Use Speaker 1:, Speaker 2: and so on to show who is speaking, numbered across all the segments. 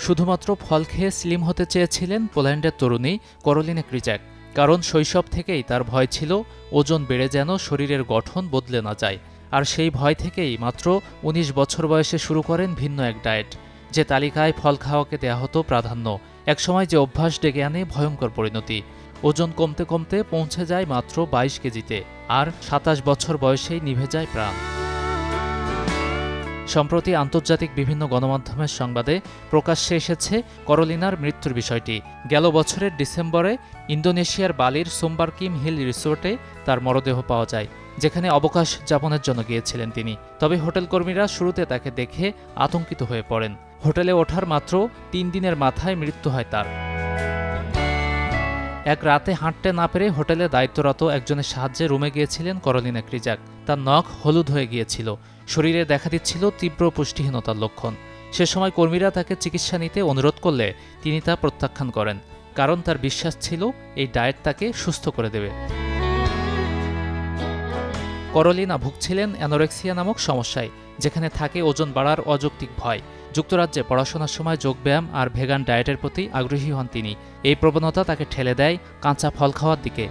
Speaker 1: শুধুমাত্র ফল খেয়ে স্লিম হতে চেয়েছিলেন পোল্যান্ডের তরুণী ক্যারোলিনা ক্রিজাক। কারণ শৈশব থেকেই তার ভয় ছিল ওজন বেড়ে যেন শরীরের গঠন বদলে না যায়। আর সেই ভয় থেকেই মাত্র ১৯ বছর বয়সে শুরু করেন ভিন্ন এক ডায়েট, যে তালিকায় ফল খাওয়াকে দেয়া হতো প্রাধান্য। একসময় যে অভ্যাস ডেকে আনে ভয়ঙ্কর পরিণতি। ওজন কমতে কমতে পৌঁছে যায় মাত্র ২২ কেজিতে, আর ২৭ বছর বয়সেই নিভে যায় প্রাণ। সম্প্রতি আন্তর্জাতিক বিভিন্ন গণমাধ্যমের সংবাদে প্রকাশ্যে এসেছে ক্যারোলিনার মৃত্যুর বিষয়টি। গেল বছরের ডিসেম্বরে ইন্দোনেশিয়ার বালির সুম্বারকিম হিল রিসোর্টে তার মরদেহ পাওয়া যায়, যেখানে অবকাশ যাপনের জন্য গিয়েছিলেন তিনি। তবে হোটেল কর্মীরা শুরুতে তাকে দেখে আতঙ্কিত হয়ে পড়েন। হোটেলে ওঠার মাত্র ৩ দিনের মাথায় মৃত্যু হয় তার। এক রাতে হাঁটতে না পেরে হোটেলে দায়িত্বরত একজনের সাহায্যে রুমে গিয়েছিলেন ক্যারোলিনা ক্রিজাক। তার নখ হলুদ হয়ে গিয়েছিল, শরীরে দেখা দিচ্ছিল তীব্র পুষ্টিহীনতার লক্ষণ। সে সময় কর্মীরা তাকে চিকিৎসা নিতে অনুরোধ করলে তিনি তা প্রত্যাখ্যান করেন, কারণ তার বিশ্বাস ছিল এই ডায়েট তাকে সুস্থ করে দেবে। ক্যারোলিনা ভুগছিলেন অ্যানোরেক্সিয়া নামক সমস্যায়, যেখানে থাকে ওজন বাড়ার অযৌক্তিক ভয়। যুক্তরাজ্যে পড়াশোনার সময় যোগব্যায়াম আর ভেগান ডায়েটের প্রতি আগ্রহী হন তিনি। এই প্রবণতা তাকে ঠেলে দেয় কাঁচা ফল খাওয়ার দিকে।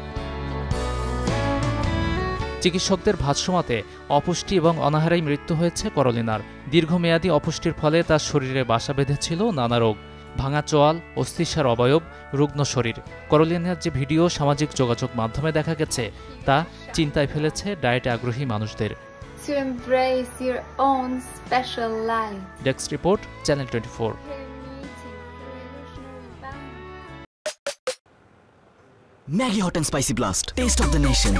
Speaker 1: চিকিৎসকদের ভাষ্যমতে অপুষ্টি এবং অনাহারেই মৃত্যু হয়েছে ক্যারোলিনার। দীর্ঘমেয়াদী অপুষ্টির ফলে তার শরীরে বাসা বেঁধেছিল নানা রোগ, ভাঙা চোয়াল, অস্থিসার অবয়ব, রুগ্ন শরীর। ক্যারোলিনার যে ভিডিও সামাজিক যোগাযোগ মাধ্যমে দেখা গেছে তা চিন্তায় ফেলেছে ডায়েটে আগ্রহী মানুষদের।
Speaker 2: To embrace your own special life.
Speaker 1: Desk report, channel 24।
Speaker 3: Maggi Hot and Spicy Blast, taste of the nation.